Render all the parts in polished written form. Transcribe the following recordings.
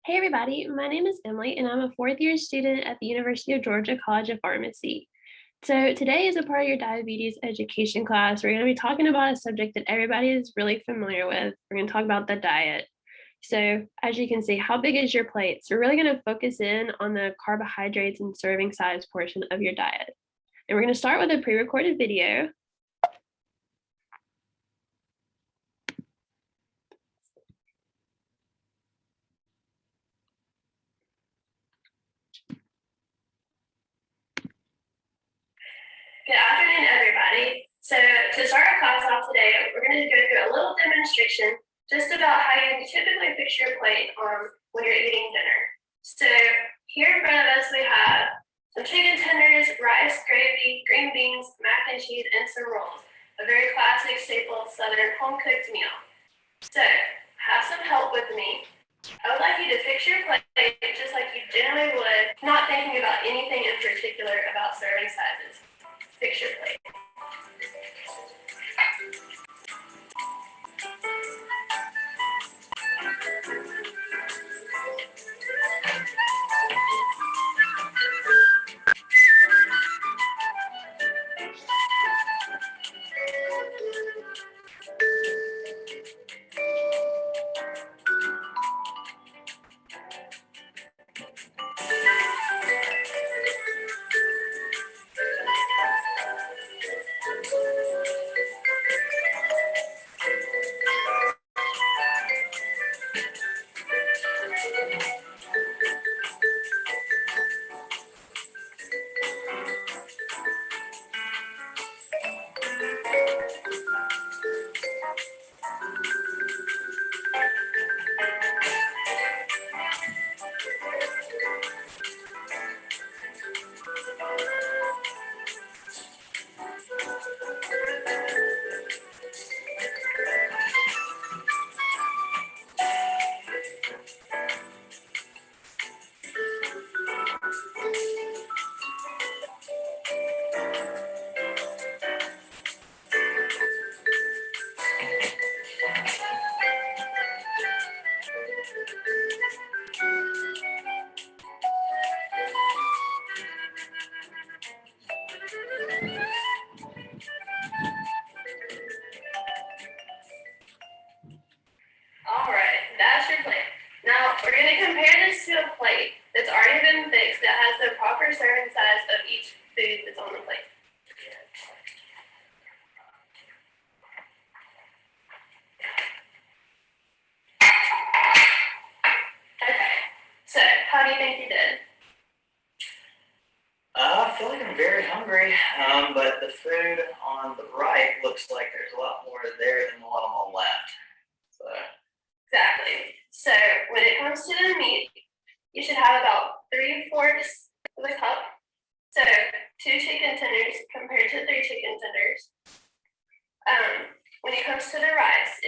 Hey everybody, my name is Emily and I'm a fourth year student at the University of Georgia College of Pharmacy. So today is a part of your diabetes education class. We're going to be talking about a subject that everybody is really familiar with. We're going to talk about the diet. So as you can see, how big is your plate? So we're really going to focus in on the carbohydrates and serving size portion of your diet. And we're going to start with a pre-recorded video. Good afternoon, everybody. So to start our class off today, we're going to go through a little demonstration just about how you typically fix your plate when you're eating dinner. So here in front of us, we have some chicken tenders, rice, gravy, green beans, mac and cheese, and some rolls. A very classic staple Southern home-cooked meal. So have some help with me. I would like you to fix your plate just like you generally would, not thinking about anything in particular about serving sizes. Fix your plate. All right, that's your plate. Now we're going to compare this to a plate that's already been fixed that has the proper serving size of each food that's on the plate. Okay, so how do you think you did? I feel like I'm very hungry, but the food on the right looks like there's a lot more there than what I'm on the left. So Exactly. So when it comes to the meat, you should have about 3/4 of a cup. So 2 chicken tenders compared to 3 chicken tenders. When it comes to the rice,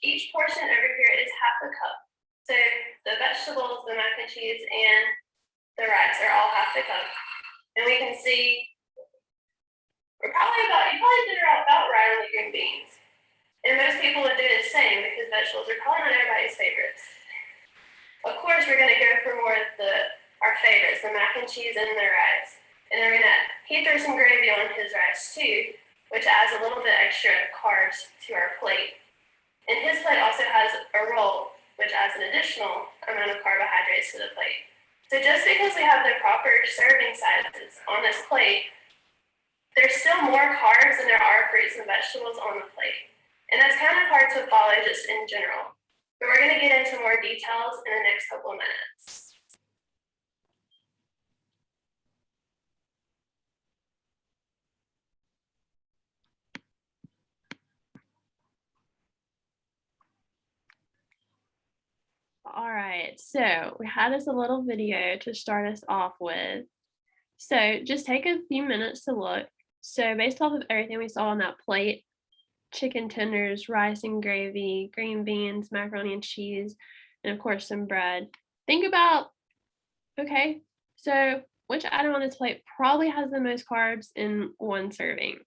each portion over here is half a cup. So the vegetables, the mac and cheese, and the rice are all half a cup. And we can see you probably did about right on the green beans. And most people would do the same because vegetables are probably not everybody's favorites. Of course, we're going to go for more of our favorites, the mac and cheese and the rice. And then he threw some gravy on his rice too, which adds a little bit extra carbs to our plate. And his plate also has a roll, which adds an additional amount of carbohydrates to the plate. So just because we have the proper serving sizes on this plate, there's still more carbs than there are fruits and vegetables on the plate. And that's kind of hard to follow just in general. But we're going to get into more details in the next couple of minutes. All right, so we had this a little video to start us off with. So just take a few minutes to look. So based off of everything we saw on that plate, chicken tenders, rice and gravy, green beans, macaroni and cheese, and of course some bread. Think about, okay, so which item on this plate probably has the most carbs in one serving?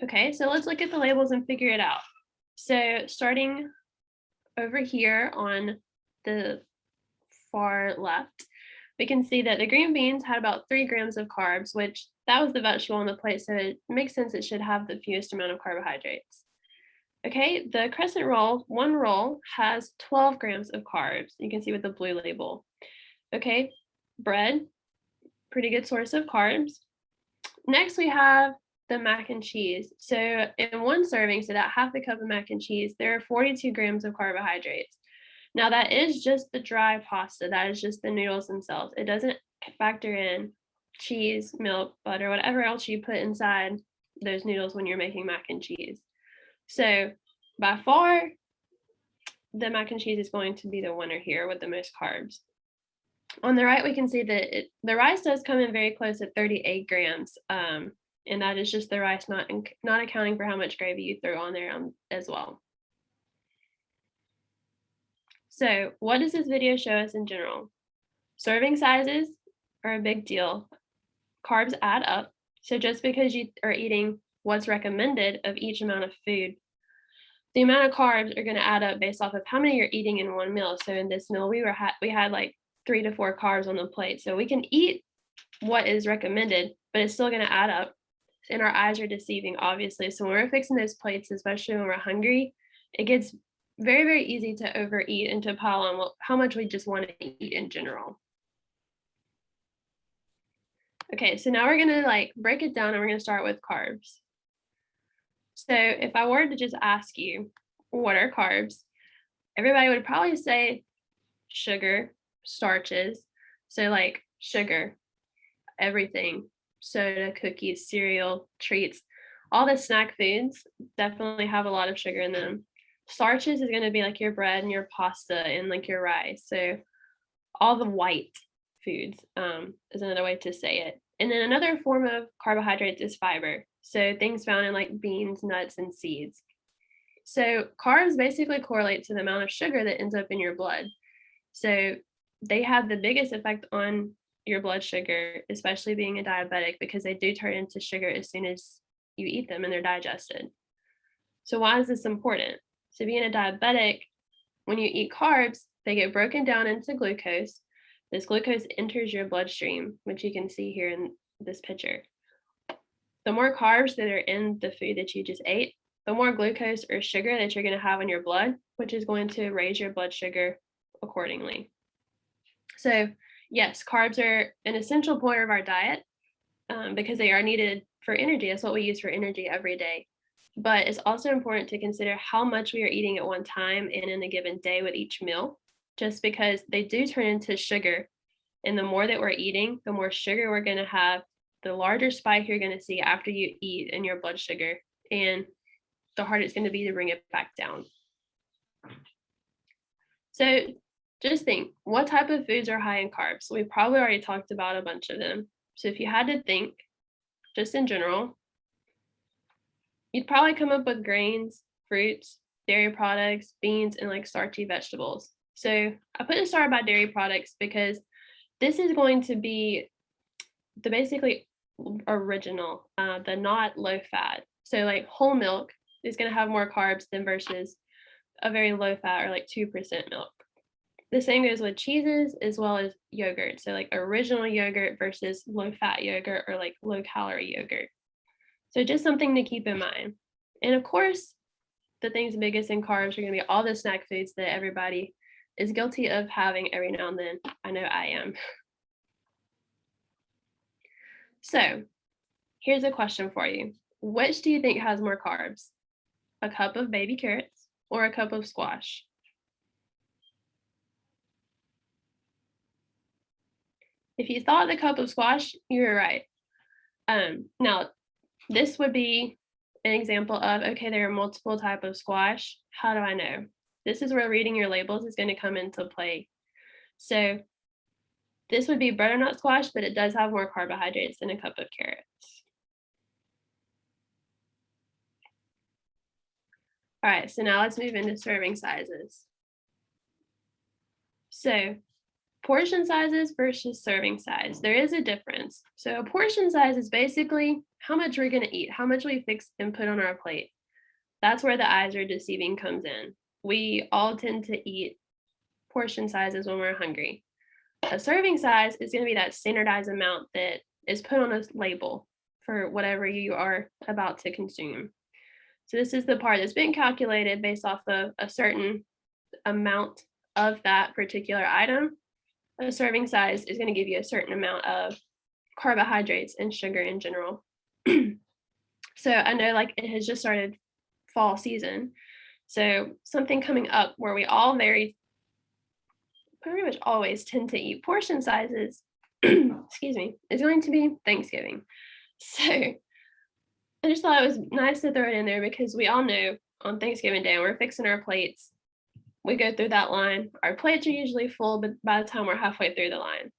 Okay, so let's look at the labels and figure it out. So starting over here on the far left, we can see that the green beans had about 3 grams of carbs, which that was the vegetable on the plate, so it makes sense it should have the fewest amount of carbohydrates. Okay, the crescent roll, one roll has 12 grams of carbs. You can see with the blue label. Okay, bread, pretty good source of carbs. Next, we have the mac and cheese. So in one serving, so that half a cup of mac and cheese, there are 42 grams of carbohydrates. Now that is just the dry pasta. That is just the noodles themselves. It doesn't factor in cheese, milk, butter, whatever else you put inside those noodles when you're making mac and cheese. So by far, the mac and cheese is going to be the winner here with the most carbs. On the right, we can see that the rice does come in very close at 38 grams, and that is just the rice, not accounting for how much gravy you throw on there as well. So what does this video show us in general? Serving sizes are a big deal. Carbs add up. So just because you are eating what's recommended of each amount of food, the amount of carbs are going to add up based off of how many you're eating in one meal. So in this meal, we had like 3 to 4 carbs on the plate. So we can eat what is recommended, but it's still going to add up. And our eyes are deceiving, obviously. So when we're fixing those plates, especially when we're hungry, it gets very, very easy to overeat and to pile on how much we just want to eat in general. Okay, so now we're going to break it down and we're going to start with carbs. So if I were to just ask you, what are carbs? Everybody would probably say sugar, starches. So like sugar, everything, soda, cookies, cereal, treats, all the snack foods definitely have a lot of sugar in them. Starches is going to be like your bread and your pasta and like your rice. So all the white foods is another way to say it. And then another form of carbohydrates is fiber. So things found in like beans, nuts, and seeds. So carbs basically correlate to the amount of sugar that ends up in your blood. So they have the biggest effect on your blood sugar, especially being a diabetic, because they do turn into sugar as soon as you eat them and they're digested. So why is this important? So being a diabetic, when you eat carbs, they get broken down into glucose. This glucose enters your bloodstream, which you can see here in this picture. The more carbs that are in the food that you just ate, the more glucose or sugar that you're going to have in your blood, which is going to raise your blood sugar accordingly. So yes, carbs are an essential part of our diet because they are needed for energy. That's what we use for energy every day. But it's also important to consider how much we are eating at one time and in a given day with each meal, just because they do turn into sugar. And the more that we're eating, the more sugar we're going to have, the larger spike you're going to see after you eat in your blood sugar, and the harder it's going to be to bring it back down. So just think, what type of foods are high in carbs? We probably already talked about a bunch of them. So if you had to think, just in general, you'd probably come up with grains, fruits, dairy products, beans, and like starchy vegetables. So I put a star by dairy products because this is going to be the basically original, the not low fat. So like whole milk is going to have more carbs than versus a very low fat or like 2% milk. The same goes with cheeses as well as yogurt. So like original yogurt versus low fat yogurt or like low calorie yogurt. So just something to keep in mind. And of course, the things biggest in carbs are going to be all the snack foods that everybody is guilty of having every now and then. I know I am. So here's a question for you. Which do you think has more carbs? A cup of baby carrots or a cup of squash? If you thought the cup of squash, you were right. Now, this would be an example of, okay, there are multiple types of squash. How do I know? This is where reading your labels is going to come into play. So this would be butternut squash, but it does have more carbohydrates than a cup of carrots. All right, so now let's move into serving sizes. So portion sizes versus serving size. There is a difference. So a portion size is basically how much we're going to eat, how much we fix and put on our plate. That's where the eyes are deceiving comes in. We all tend to eat portion sizes when we're hungry. A serving size is going to be that standardized amount that is put on a label for whatever you are about to consume. So this is the part that's been calculated based off of a certain amount of that particular item. A serving size is going to give you a certain amount of carbohydrates and sugar in general. So I know like it has just started fall season. So something coming up where we all pretty much always tend to eat portion sizes, excuse me, is going to be Thanksgiving. So I just thought it was nice to throw it in there because we all know on Thanksgiving Day, when we're fixing our plates, we go through that line. Our plates are usually full, but by the time we're halfway through the line,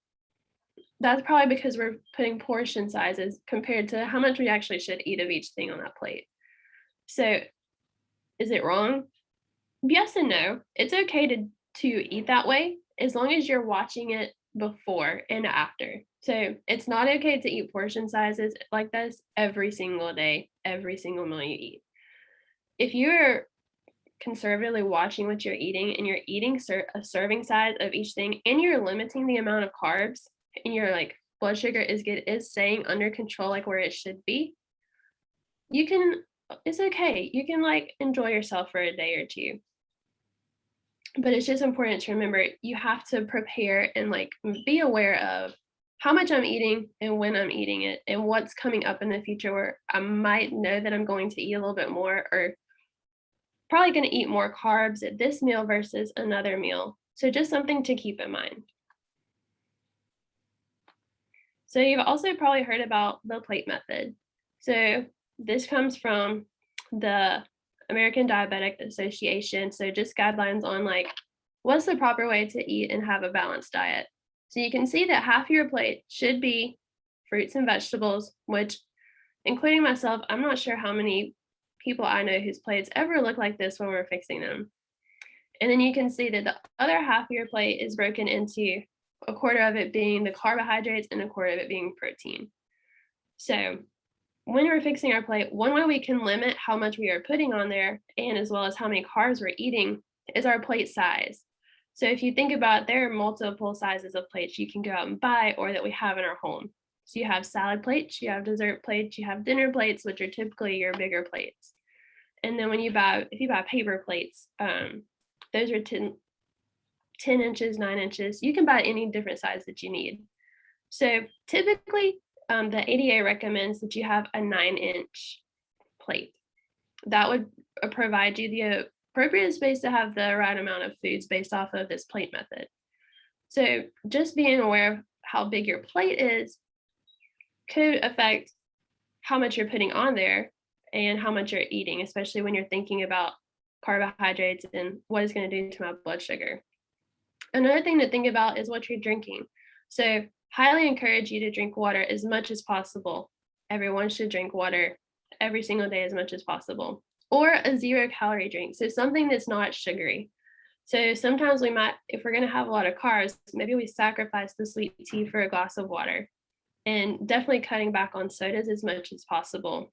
that's probably because we're putting portion sizes compared to how much we actually should eat of each thing on that plate. So is it wrong? Yes and no. It's okay to eat that way as long as you're watching it before and after. So it's not okay to eat portion sizes like this every single day, every single meal you eat. If you're conservatively watching what you're eating and you're eating a serving size of each thing and you're limiting the amount of carbs and your like blood sugar is staying under control like where it should be, it's okay. You can like enjoy yourself for a day or two. But it's just important to remember you have to prepare and like be aware of how much I'm eating and when I'm eating it and what's coming up in the future where I might know that I'm going to eat a little bit more or probably going to eat more carbs at this meal versus another meal. So just something to keep in mind. So you've also probably heard about the plate method. So this comes from the American Diabetic Association. So just guidelines on like what's the proper way to eat and have a balanced diet. So you can see that half your plate should be fruits and vegetables, which including myself, I'm not sure how many people I know whose plates ever look like this when we're fixing them. And then you can see that the other half of your plate is broken into a quarter of it being the carbohydrates and a quarter of it being protein. So when we're fixing our plate, one way we can limit how much we are putting on there and as well as how many carbs we're eating is our plate size. So if you think about there are multiple sizes of plates you can go out and buy or that we have in our home. So you have salad plates, you have dessert plates, you have dinner plates, which are typically your bigger plates. And then if you buy paper plates, those are 10 inches, 9 inches. You can buy any different size that you need. So typically, the ADA recommends that you have a 9-inch plate. That would provide you the appropriate space to have the right amount of foods based off of this plate method. So just being aware of how big your plate is could affect how much you're putting on there and how much you're eating, especially when you're thinking about carbohydrates and what it's going to do to my blood sugar. Another thing to think about is what you're drinking. So highly encourage you to drink water as much as possible. Everyone should drink water every single day as much as possible. Or a 0-calorie drink. So something that's not sugary. So sometimes we might, if we're going to have a lot of carbs, maybe we sacrifice the sweet tea for a glass of water. And definitely cutting back on sodas as much as possible.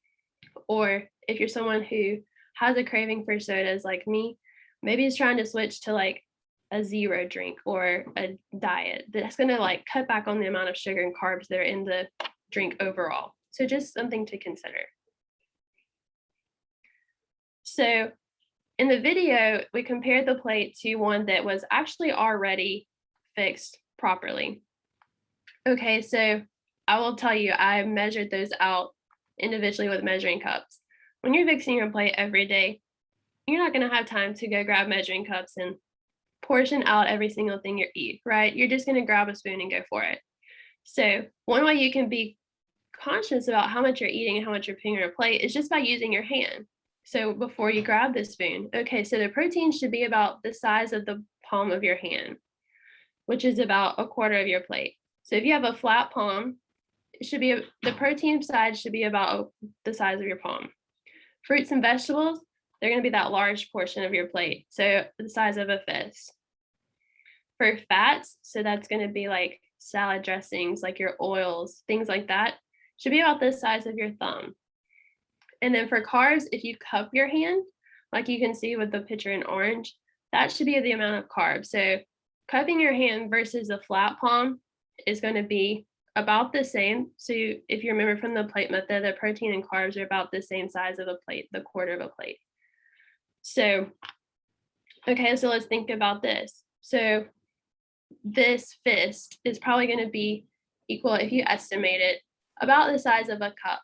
Or if you're someone who has a craving for sodas like me, maybe is trying to switch to like a zero drink or a diet that's going to like cut back on the amount of sugar and carbs that are in the drink overall. So just something to consider. So in the video, we compared the plate to one that was actually already fixed properly. Okay, so I will tell you, I measured those out individually with measuring cups. When you're fixing your plate every day, you're not going to have time to go grab measuring cups and portion out every single thing you eat, right? You're just going to grab a spoon and go for it. So one way you can be conscious about how much you're eating and how much you're putting on your plate is just by using your hand. So before you grab the spoon, okay, so the protein should be about the size of the palm of your hand, which is about a quarter of your plate. So if you have a flat palm, the protein side should be about the size of your palm. Fruits and vegetables, they're going to be that large portion of your plate, so the size of a fist. For fats, so that's gonna be like salad dressings, like your oils, things like that, should be about the size of your thumb. And then for carbs, if you cup your hand, like you can see with the picture in orange, that should be the amount of carbs. So cupping your hand versus a flat palm is going to be about the same. So if you remember from the plate method, the protein and carbs are about the same size of a plate, the quarter of a plate. So, okay, so let's think about this. So this fist is probably going to be equal, if you estimate it, about the size of a cup.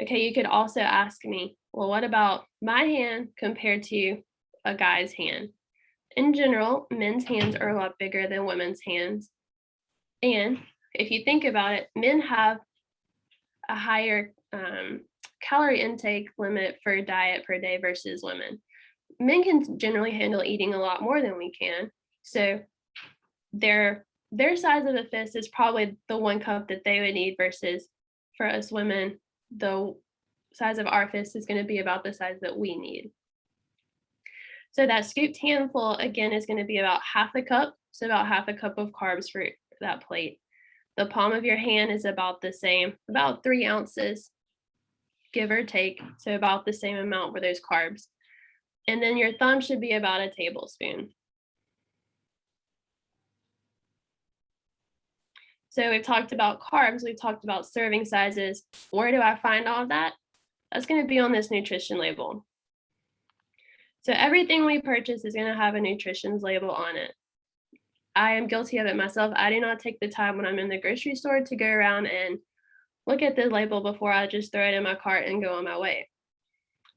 Okay, you could also ask me, well, what about my hand compared to a guy's hand? In general, men's hands are a lot bigger than women's hands. And if you think about it, men have a higher calorie intake limit for diet per day versus women. Men can generally handle eating a lot more than we can. So their size of the fist is probably the 1 cup that they would need versus for us women, the size of our fist is going to be about the size that we need. So that scooped handful again is going to be about half a cup, so about half a cup of carbs for that plate. The palm of your hand is about the same, about 3 ounces, give or take, so about the same amount for those carbs. And then your thumb should be about a tablespoon. So we've talked about carbs, we've talked about serving sizes. Where do I find all of that? That's going to be on this nutrition label. So everything we purchase is going to have a nutrition label on it. I am guilty of it myself. I do not take the time when I'm in the grocery store to go around and look at the label before I just throw it in my cart and go on my way.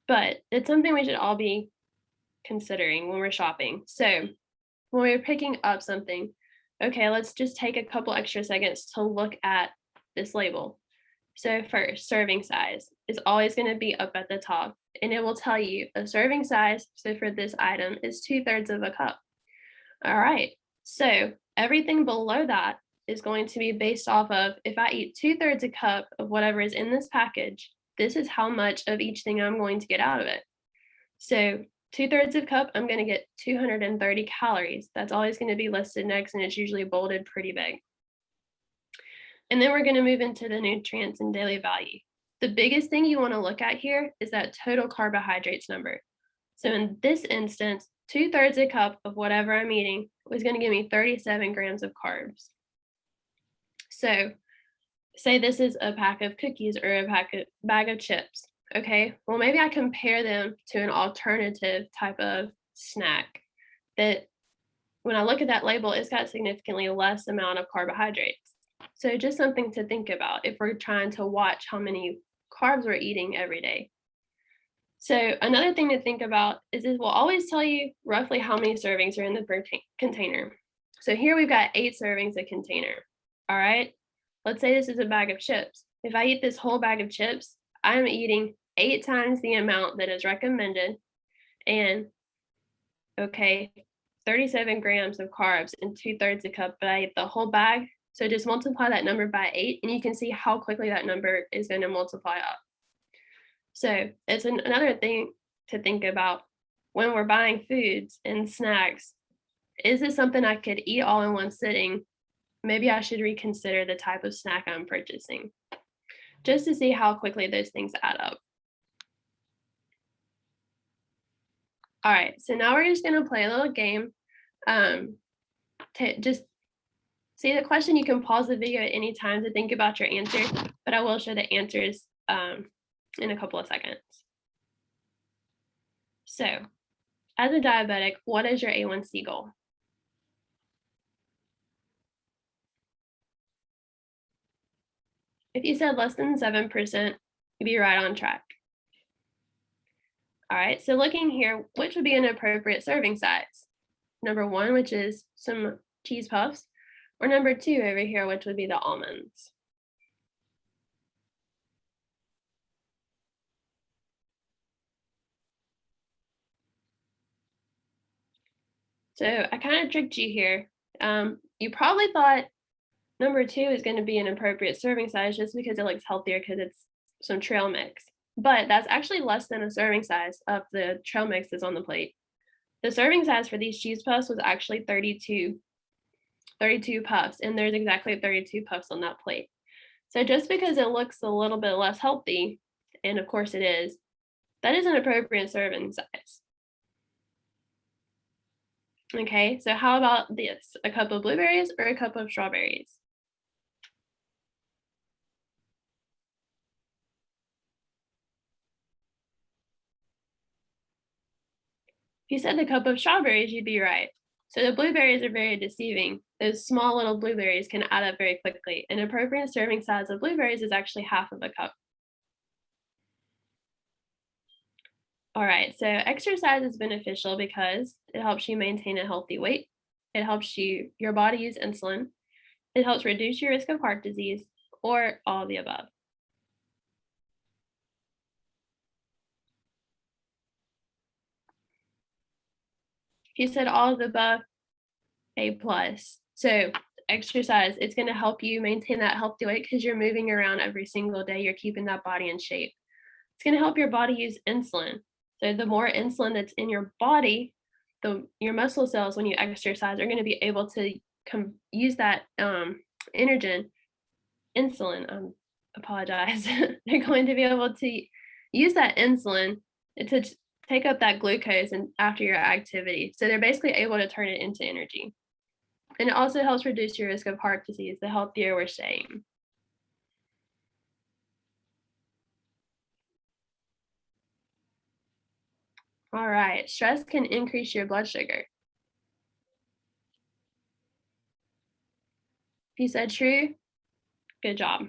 But it's something we should all be considering when we're shopping. So when we're picking up something, okay, let's just take a couple extra seconds to look at this label. So first, serving size is always going to be up at the top, and it will tell you a serving size, so for this item, is 2/3 of a cup. All right, so everything below that is going to be based off of, if I eat 2/3 a cup of whatever is in this package, this is how much of each thing I'm going to get out of it. So 2/3 of a cup, I'm going to get 230 calories. That's always going to be listed next, and it's usually bolded pretty big. And then we're going to move into the nutrients and daily value. The biggest thing you want to look at here is that total carbohydrates number. So in this instance, 2/3 a cup of whatever I'm eating was going to give me 37 grams of carbs. So say this is a pack of cookies or a bag of chips. Okay, well, maybe I compare them to an alternative type of snack that when I look at that label, it's got significantly less amount of carbohydrates. So just something to think about if we're trying to watch how many carbs we're eating every day. So another thing to think about is it will always tell you roughly how many servings are in the container. So here we've got 8 servings a container. All right, let's say this is a bag of chips. If I eat this whole bag of chips, I'm eating 8 times the amount that is recommended, and okay, 37 grams of carbs and 2/3 a cup, but I ate the whole bag. So just multiply that number by 8, and you can see how quickly that number is going to multiply up. So it's another thing to think about when we're buying foods and snacks. Is this something I could eat all in one sitting? Maybe I should reconsider the type of snack I'm purchasing, just to see how quickly those things add up. All right, so now we're just going to play a little game. To just see the question, you can pause the video at any time to think about your answer, but I will show the answers in a couple of seconds. So, as a diabetic, what is your A1C goal? If you said less than 7%, you'd be right on track. All right, so looking here, which would be an appropriate serving size? Number 1, which is some cheese puffs, or number 2 over here, which would be the almonds. So I kind of tricked you here. You probably thought number 2 is going to be an appropriate serving size just because it looks healthier because it's some trail mix. But that's actually less than a serving size of the trail mix that's on the plate. The serving size for these cheese puffs was actually 32. 32 puffs, and there's exactly 32 puffs on that plate. So just because it looks a little bit less healthy, and of course it is, that is an appropriate serving size. Okay, so how about this? A cup of blueberries or a cup of strawberries? If you said the cup of strawberries, you'd be right. So the blueberries are very deceiving. Those small little blueberries can add up very quickly. An appropriate serving size of blueberries is actually half of a cup. All right, so exercise is beneficial because it helps you maintain a healthy weight. It helps your body use insulin. It helps reduce your risk of heart disease or all of the above. If you said all of the above, A plus. So exercise, it's going to help you maintain that healthy weight because you're moving around every single day. You're keeping that body in shape. It's going to help your body use insulin. So the more insulin that's in your body, your muscle cells when you exercise are going to be able to use that energen insulin. Apologize. They're going to be able to use that insulin to take up that glucose and after your activity. So they're basically able to turn it into energy. And it also helps reduce your risk of heart disease, the healthier we're staying. All right, stress can increase your blood sugar. If you said true, good job.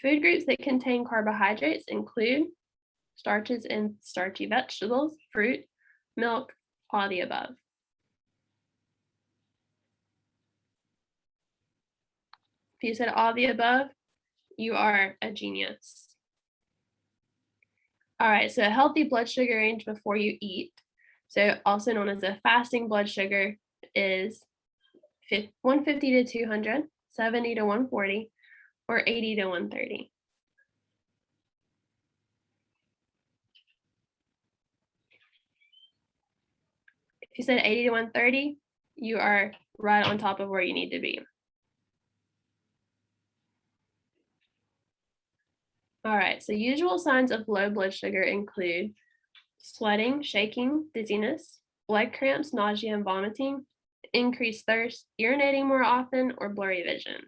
Food groups that contain carbohydrates include starches and starchy vegetables, fruit, milk, all the above. If you said all the above, you are a genius. All right, so a healthy blood sugar range before you eat, so also known as a fasting blood sugar, is 150 to 200, 70 to 140, or 80 to 130. If you said 80 to 130, you are right on top of where you need to be. All right, so usual signs of low blood sugar include sweating, shaking, dizziness, leg cramps, nausea, and vomiting, increased thirst, urinating more often, or blurry vision.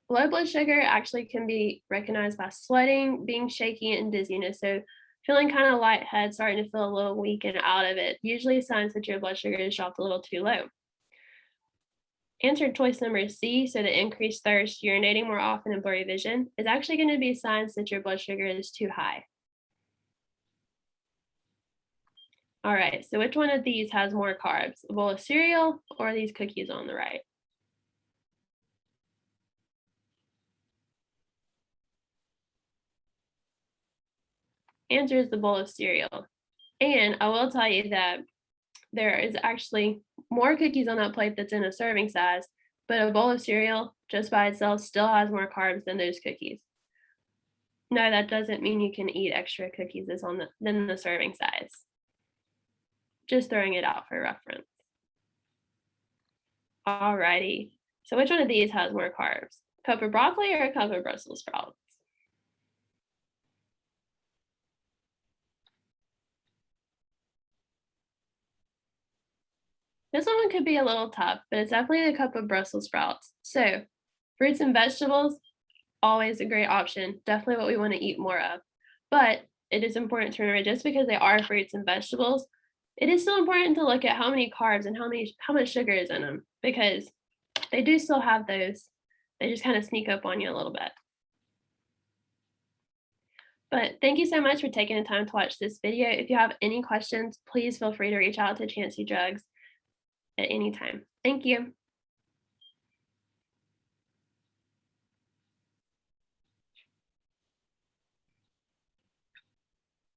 Low blood sugar actually can be recognized by sweating, being shaky, and dizziness. So, feeling kind of lightheaded, starting to feel a little weak and out of it, usually signs that your blood sugar is dropped a little too low. Answer choice number C, so the increased thirst, urinating more often, and blurry vision, is actually going to be signs that your blood sugar is too high. All right, so which one of these has more carbs? A bowl of cereal or these cookies on the right? Answer is the bowl of cereal. And I will tell you that there is actually more cookies on that plate that's in a serving size, but a bowl of cereal just by itself still has more carbs than those cookies. No, that doesn't mean you can eat extra cookies that's than the serving size. Just throwing it out for reference. Alrighty. So which one of these has more carbs? A cup of broccoli or a cup of Brussels sprouts? This one could be a little tough, but it's definitely a cup of Brussels sprouts. So, fruits and vegetables, always a great option. Definitely what we want to eat more of. But it is important to remember just because they are fruits and vegetables, it is still important to look at how many carbs and how much sugar is in them because they do still have those. They just kind of sneak up on you a little bit. But thank you so much for taking the time to watch this video. If you have any questions, please feel free to reach out to Chancy Drugs at any time. Thank you.